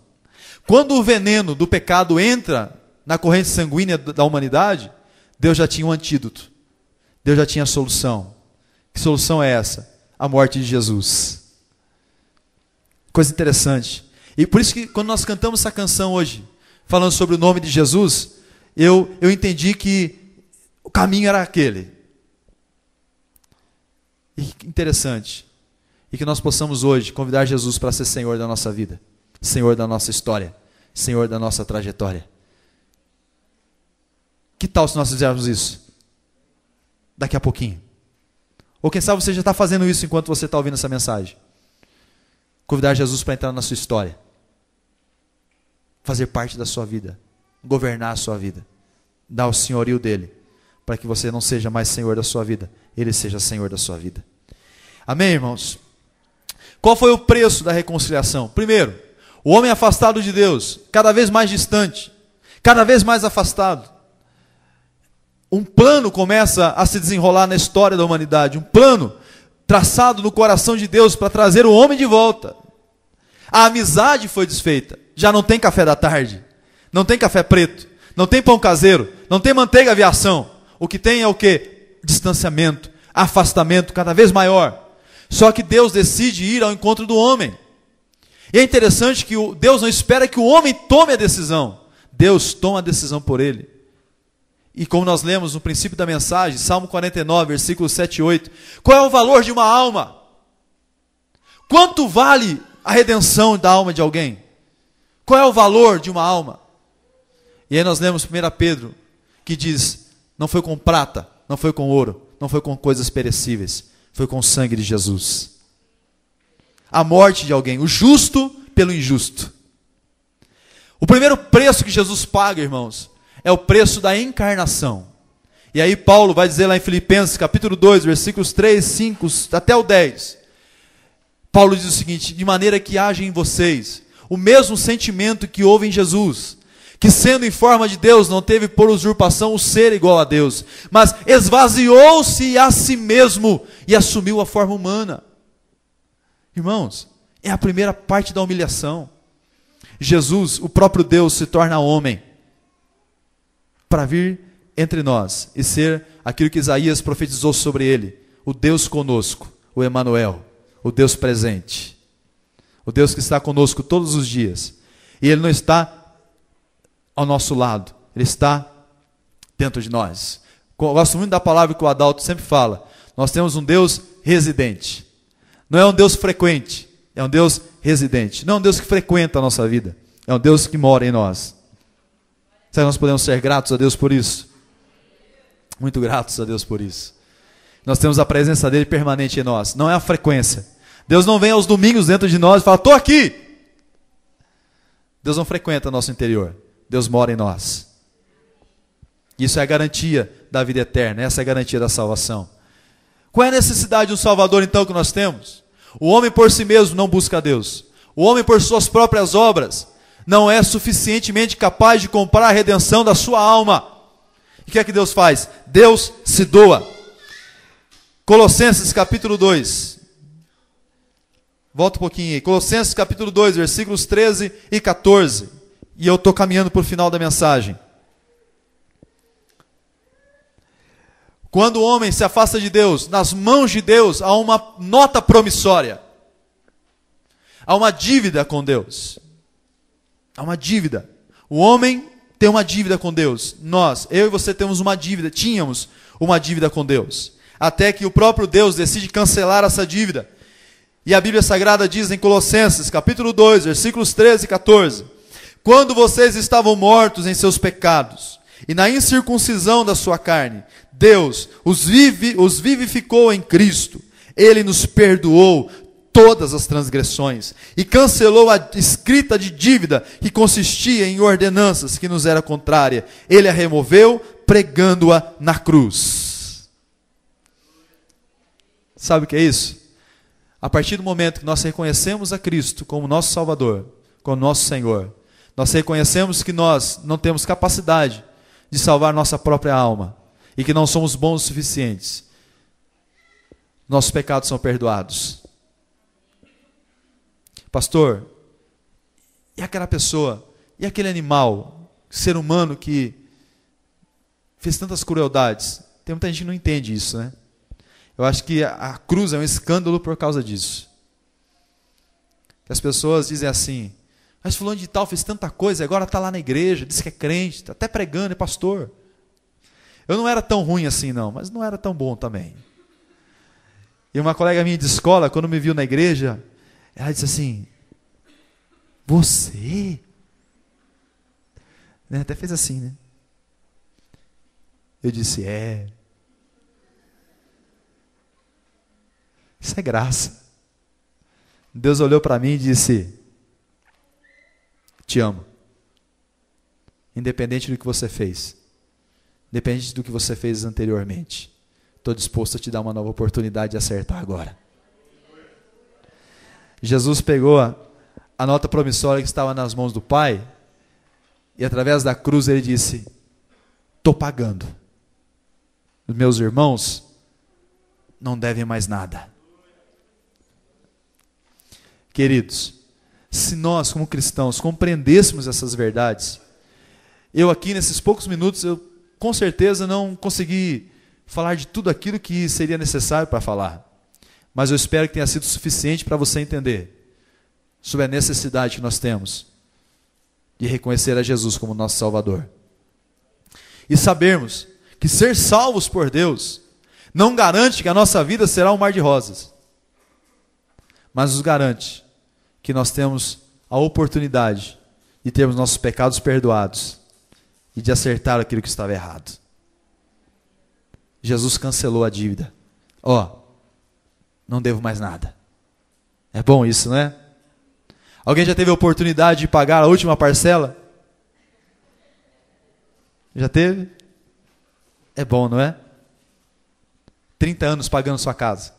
A: Quando o veneno do pecado entra na corrente sanguínea da humanidade, Deus já tinha um antídoto. Deus já tinha a solução. Que solução é essa? A morte de Jesus. Coisa interessante. E por isso que quando nós cantamos essa canção hoje, falando sobre o nome de Jesus, eu entendi que o caminho era aquele. E que interessante. E que nós possamos hoje convidar Jesus para ser Senhor da nossa vida, Senhor da nossa história, Senhor da nossa trajetória. Que tal se nós fizermos isso? Daqui a pouquinho. Ou quem sabe você já está fazendo isso enquanto você está ouvindo essa mensagem. Convidar Jesus para entrar na sua história. Fazer parte da sua vida. Governar a sua vida. Dar o senhorio dele. Para que você não seja mais senhor da sua vida. Ele seja senhor da sua vida. Amém, irmãos? Qual foi o preço da reconciliação? Primeiro, o homem afastado de Deus. Cada vez mais distante. Cada vez mais afastado. Um plano começa a se desenrolar na história da humanidade. Um plano traçado no coração de Deus para trazer o homem de volta. A amizade foi desfeita. Já não tem café da tarde. Não tem café preto. Não tem pão caseiro. Não tem manteiga aviação. O que tem é o quê? Distanciamento. Afastamento cada vez maior. Só que Deus decide ir ao encontro do homem. E é interessante que Deus não espera que o homem tome a decisão. Deus toma a decisão por ele. E como nós lemos no princípio da mensagem, Salmo 49, versículos 7 e 8. Qual é o valor de uma alma? Quanto vale a redenção da alma de alguém? Qual é o valor de uma alma? E aí nós lemos 1 Pedro, que diz, não foi com prata, não foi com ouro, não foi com coisas perecíveis, foi com o sangue de Jesus. A morte de alguém, o justo pelo injusto. O primeiro preço que Jesus paga, irmãos, é o preço da encarnação. E aí Paulo vai dizer lá em Filipenses, capítulo 2, versículos 3, 5, até o 10. Paulo diz o seguinte: de maneira que haja em vocês o mesmo sentimento que houve em Jesus, que sendo em forma de Deus, não teve por usurpação o ser igual a Deus, mas esvaziou-se a si mesmo e assumiu a forma humana. Irmãos, é a primeira parte da humilhação. Jesus, o próprio Deus, se torna homem para vir entre nós e ser aquilo que Isaías profetizou sobre ele, o Deus conosco, o Emanuel, o Deus presente, o Deus que está conosco todos os dias. E ele não está ao nosso lado, ele está dentro de nós. Eu gosto muito da palavra que o Adalto sempre fala: nós temos um Deus residente. Não é um Deus frequente, é um Deus residente. Não é um Deus que frequenta a nossa vida, é um Deus que mora em nós. Será que nós podemos ser gratos a Deus por isso? Muito gratos a Deus por isso. Nós temos a presença dele permanente em nós, não é a frequência. Deus não vem aos domingos dentro de nós e fala: estou aqui. Deus não frequenta nosso interior, Deus mora em nós. Isso é a garantia da vida eterna, essa é a garantia da salvação. Qual é a necessidade de um Salvador então que nós temos? O homem por si mesmo não busca a Deus. O homem por suas próprias obras não é suficientemente capaz de comprar a redenção da sua alma. E o que é que Deus faz? Deus se doa. Colossenses capítulo 2. Volta um pouquinho aí. Colossenses capítulo 2, versículos 13 e 14. E eu estou caminhando para o final da mensagem. Quando o homem se afasta de Deus, nas mãos de Deus há uma nota promissória. Há uma dívida com Deus. Há uma dívida. O homem tem uma dívida com Deus. Nós, eu e você tínhamos uma dívida com Deus. Até que o próprio Deus decide cancelar essa dívida. E a Bíblia Sagrada diz em Colossenses, capítulo 2, versículos 13 e 14. Quando vocês estavam mortos em seus pecados e na incircuncisão da sua carne, Deus os vivificou em Cristo. Ele nos perdoou todas as transgressões e cancelou a escrita de dívida que consistia em ordenanças que nos era contrária. Ele a removeu, pregando-a na cruz. Sabe o que é isso? A partir do momento que nós reconhecemos a Cristo como nosso Salvador, como nosso Senhor, nós reconhecemos que nós não temos capacidade de salvar nossa própria alma e que não somos bons o suficientes. Nossos pecados são perdoados. Pastor, e aquela pessoa, e aquele animal, ser humano que fez tantas crueldades? Tem muita gente que não entende isso, né? Eu acho que a cruz é um escândalo por causa disso. As pessoas dizem assim: mas fulano de tal fez tanta coisa, agora está lá na igreja, diz que é crente, está até pregando, é pastor. Eu não era tão ruim assim não, mas não era tão bom também. E uma colega minha de escola, quando me viu na igreja, ela disse assim: você? Né? Até fez assim, né? Eu disse: é. Isso é graça. Deus olhou para mim e disse: te amo. Independente do que você fez. Independente do que você fez anteriormente. Estou disposto a te dar uma nova oportunidade de acertar agora. Jesus pegou a nota promissória que estava nas mãos do Pai e através da cruz ele disse: estou pagando. Os meus irmãos não devem mais nada. Queridos, se nós como cristãos compreendêssemos essas verdades, eu aqui nesses poucos minutos, eu com certeza não consegui falar de tudo aquilo que seria necessário para falar. Mas eu espero que tenha sido suficiente para você entender sobre a necessidade que nós temos de reconhecer a Jesus como nosso Salvador. E sabermos que ser salvos por Deus não garante que a nossa vida será um mar de rosas, mas nos garante que nós temos a oportunidade de termos nossos pecados perdoados e de acertar aquilo que estava errado. Jesus cancelou a dívida. Não devo mais nada. É bom isso, não é? Alguém já teve a oportunidade de pagar a última parcela Já teve? É bom, não é? 30 anos pagando sua casa.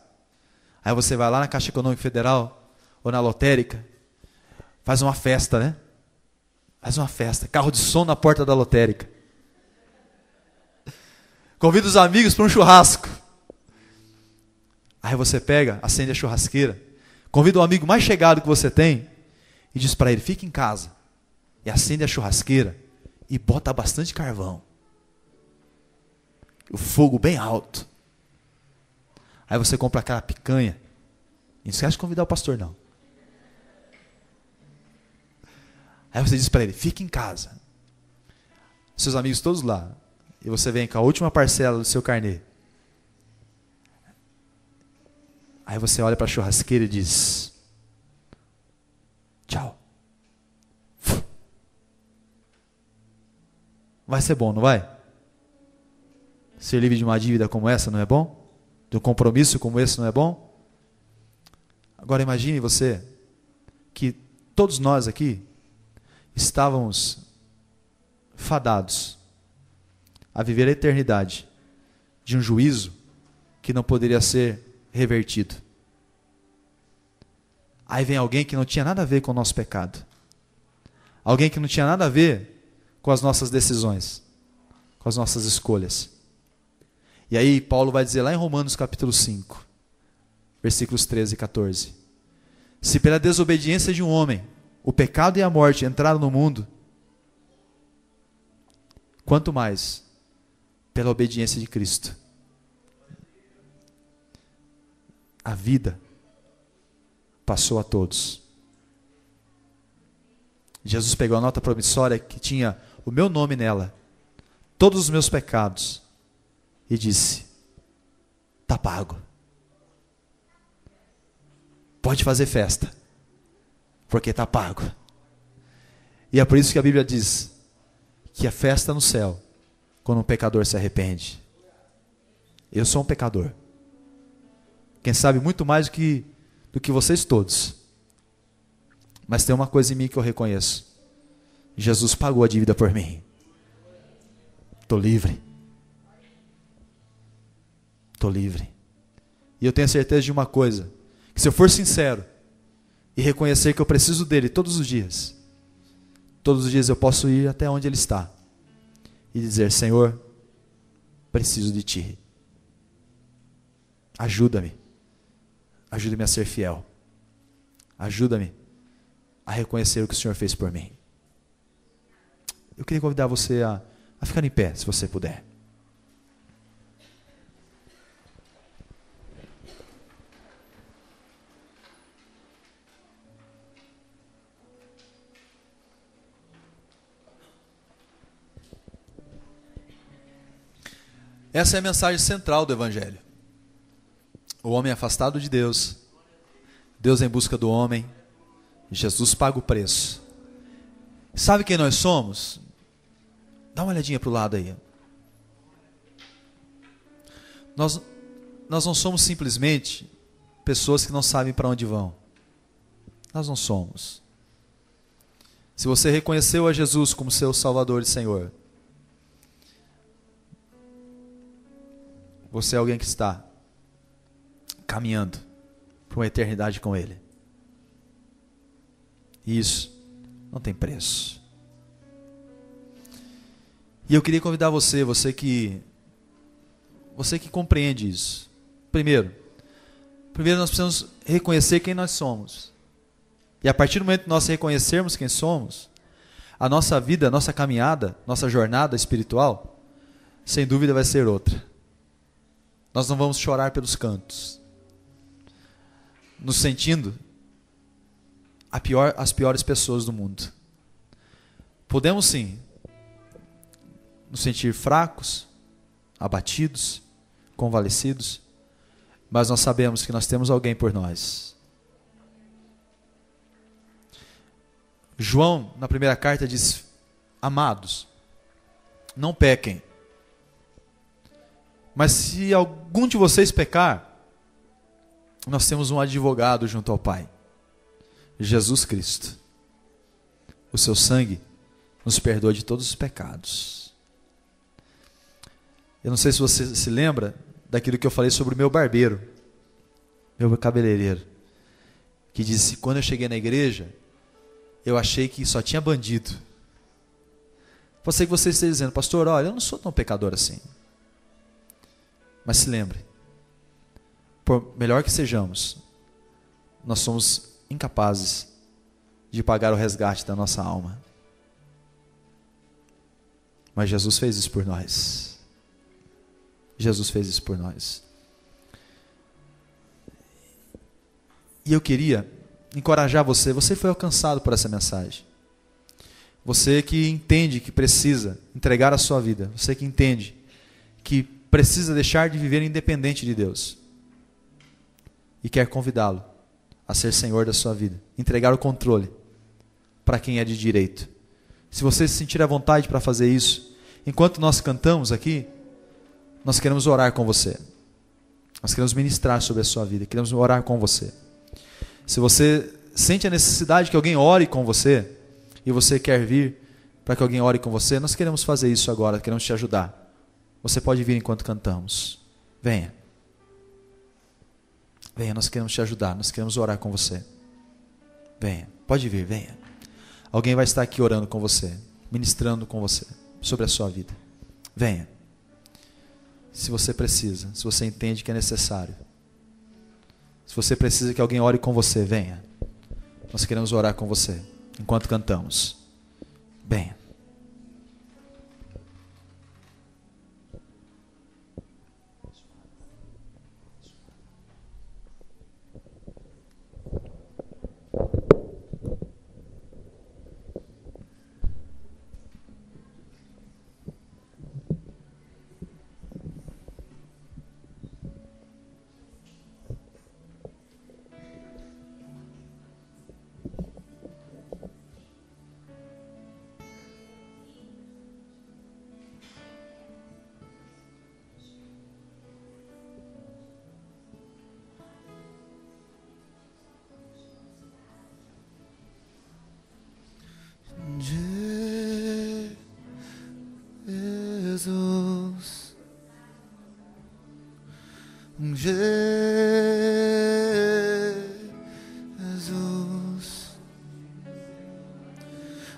A: Aí você vai lá na Caixa Econômica Federal ou na lotérica, faz uma festa, né? Faz uma festa, carro de som na porta da lotérica. Convida os amigos para um churrasco. Aí você pega, acende a churrasqueira, convida o amigo mais chegado que você tem e diz para ele, fica em casa. E acende a churrasqueira e bota bastante carvão. O fogo bem alto. Aí você compra aquela picanha. E não esquece de convidar o pastor, não. Aí você diz para ele, fique em casa. Seus amigos todos lá. E você vem com a última parcela do seu carnê. Aí você olha para a churrasqueira e diz, tchau. Vai ser bom, não vai? Ser livre de uma dívida como essa não é bom? De um compromisso como esse não é bom? Agora imagine você que todos nós aqui estávamos fadados a viver a eternidade de um juízo que não poderia ser revertido. Aí vem alguém que não tinha nada a ver com o nosso pecado. Alguém que não tinha nada a ver com as nossas decisões, com as nossas escolhas. E aí Paulo vai dizer lá em Romanos capítulo 5, versículos 13 e 14. Se pela desobediência de um homem, o pecado e a morte entraram no mundo, quanto mais pela obediência de Cristo, a vida passou a todos. Jesus pegou a nota promissória que tinha o meu nome nela, todos os meus pecados, e disse, está pago. Pode fazer festa, porque está pago. E é por isso que a Bíblia diz que a festa no céu, quando um pecador se arrepende. Eu sou um pecador. Quem sabe muito mais do que vocês todos. Mas tem uma coisa em mim que eu reconheço. Jesus pagou a dívida por mim. Estou livre. Estou livre. E eu tenho a certeza de uma coisa. Que se eu for sincero e reconhecer que eu preciso dele todos os dias eu posso ir até onde ele está e dizer, Senhor, preciso de ti. Ajuda-me. Ajuda-me a ser fiel. Ajuda-me a reconhecer o que o Senhor fez por mim. Eu queria convidar você a ficar em pé, se você puder. Essa é a mensagem central do Evangelho. O homem afastado de Deus, Deus em busca do homem, Jesus paga o preço. Sabe quem nós somos? Dá uma olhadinha para o lado aí. Nós não somos simplesmente pessoas que não sabem para onde vão. Nós não somos. Se você reconheceu a Jesus como seu Salvador e Senhor, você é alguém que está caminhando para uma eternidade com Ele. E isso não tem preço. E eu queria convidar você que compreende isso. Primeiro nós precisamos reconhecer quem nós somos. E a partir do momento que nós reconhecermos quem somos, a nossa vida, a nossa caminhada, nossa jornada espiritual, sem dúvida vai ser outra. Nós não vamos chorar pelos cantos, nos sentindo as piores pessoas do mundo. Podemos sim nos sentir fracos, abatidos, convalescidos, mas nós sabemos que nós temos alguém por nós. João, na primeira carta, diz, amados, não pequem. Mas se algum de vocês pecar, nós temos um advogado junto ao Pai, Jesus Cristo. O seu sangue nos perdoa de todos os pecados. Eu não sei se você se lembra daquilo que eu falei sobre o meu barbeiro, meu cabeleireiro, que disse: quando eu cheguei na igreja, eu achei que só tinha bandido. Pode ser que você esteja dizendo: pastor, olha, eu não sou tão pecador assim. Mas se lembre, por melhor que sejamos, nós somos incapazes de pagar o resgate da nossa alma. Mas Jesus fez isso por nós. Jesus fez isso por nós. E eu queria encorajar você. Você foi alcançado por essa mensagem. Você que entende que precisa entregar a sua vida. Você que entende que precisa deixar de viver independente de Deus. E quer convidá-lo a ser Senhor da sua vida. Entregar o controle para quem é de direito. Se você se sentir à vontade para fazer isso, enquanto nós cantamos aqui, nós queremos orar com você. Nós queremos ministrar sobre a sua vida. Queremos orar com você. Se você sente a necessidade que alguém ore com você, e você quer vir para que alguém ore com você, nós queremos fazer isso agora, queremos te ajudar. Você pode vir enquanto cantamos. Venha. Venha, nós queremos te ajudar, nós queremos orar com você. Venha, pode vir, venha. Alguém vai estar aqui orando com você, ministrando com você, sobre a sua vida. Venha. Se você precisa, se você entende que é necessário. Se você precisa que alguém ore com você, venha. Nós queremos orar com você, enquanto cantamos. Venha.
B: Jesus, Jesus,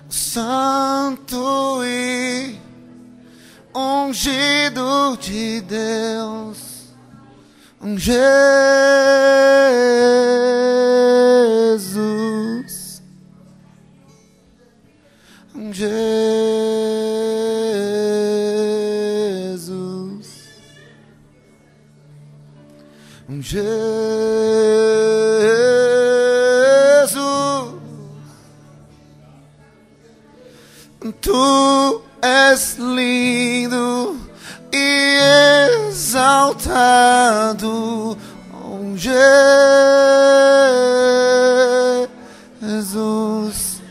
B: Santo e ungido de Deus, Jesus, Jesus, Tu és lindo e exaltado, Jesus,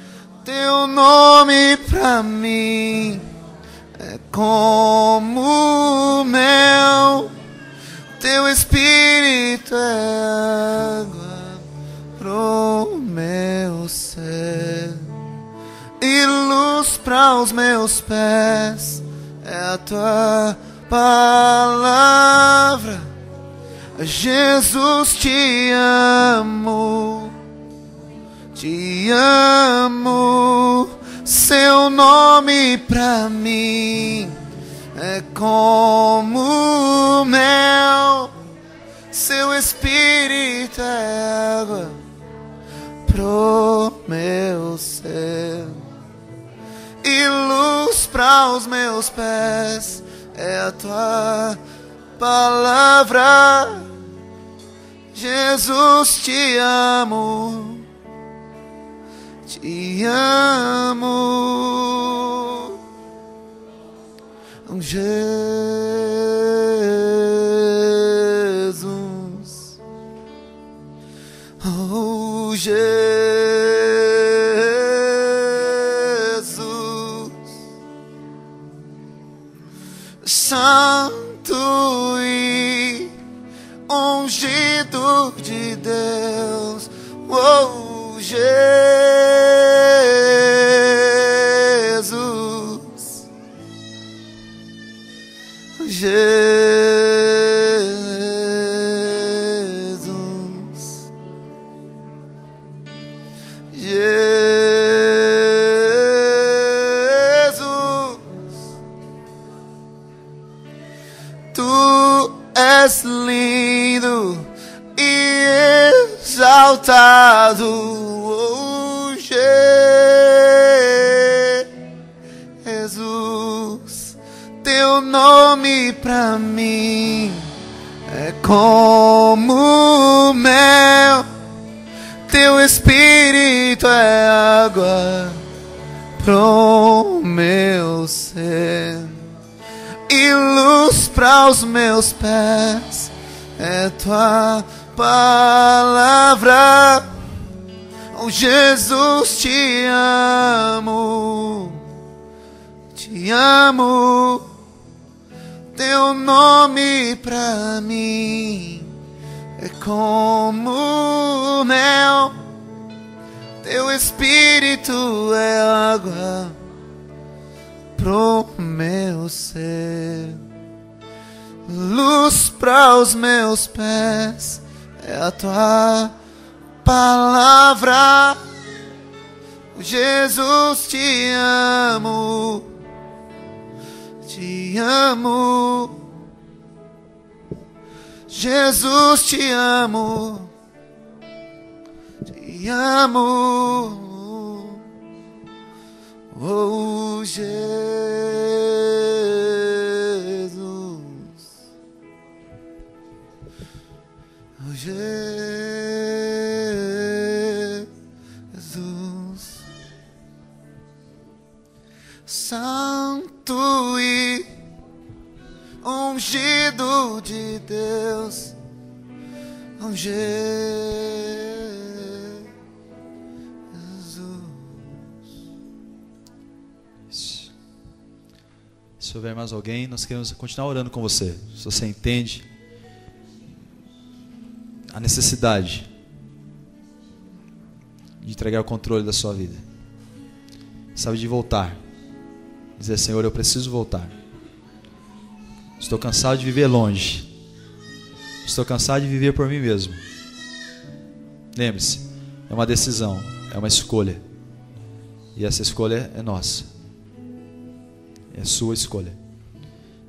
B: Teu nome pra mim é como mel. Teu Espírito é água pro meu ser e luz para os meus pés. É a Tua palavra. Jesus, te amo, te amo. Seu nome pra mim é como mel. Seu Espírito é água pro meu ser e luz para os meus pés. É a Tua palavra. Jesus, te amo, te amo. Jesus, oh Jesus, Santo e ungido de Deus, oh Jesus, Jesus. Jesus, tu és lindo e exaltado, oh, Jesus. Teu nome pra mim é como mel, teu espírito é água pro meu ser, e luz para os meus pés é tua palavra. Oh, Jesus, te amo, te amo. Teu nome pra mim é como mel, teu espírito é água pro meu ser, luz para os meus pés é a tua palavra. Jesus, te amo, te amo. Jesus, te amo, te amo. Oh, Jesus, oh, Jesus, Santo e ungido de Deus, oh, Jesus.
A: Se houver mais alguém, nós queremos continuar orando com você. Se você entende a necessidade de entregar o controle da sua vida, sabe, de voltar, dizer: Senhor, eu preciso voltar. Estou cansado de viver longe. Estou cansado de viver por mim mesmo. Lembre-se, é uma decisão, é uma escolha. E essa escolha é nossa. É sua escolha.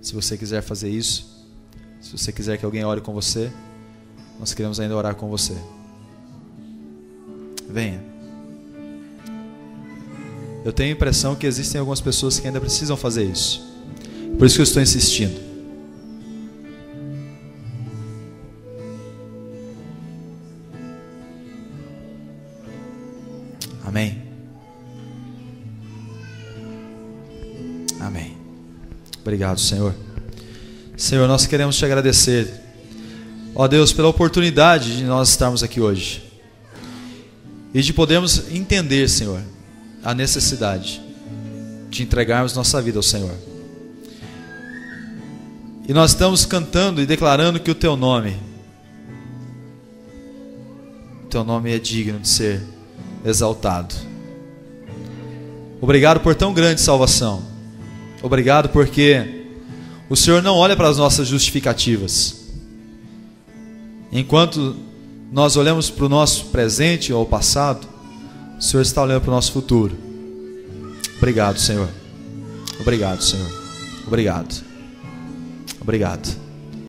A: Se você quiser fazer isso, se você quiser que alguém ore com você, nós queremos ainda orar com você. Venha. Eu tenho a impressão que existem algumas pessoas que ainda precisam fazer isso. Por isso que eu estou insistindo. Amém. Amém. Obrigado, Senhor. Senhor, nós queremos te agradecer, ó Deus, pela oportunidade de nós estarmos aqui hoje e de podermos entender, Senhor, a necessidade de entregarmos nossa vida ao Senhor. E nós estamos cantando e declarando que o Teu nome é digno de ser exaltado. Obrigado por tão grande salvação. Obrigado porque o Senhor não olha para as nossas justificativas. Enquanto nós olhamos para o nosso presente ou passado, o Senhor está olhando para o nosso futuro. Obrigado, Senhor. Obrigado, Senhor. Obrigado. Obrigado.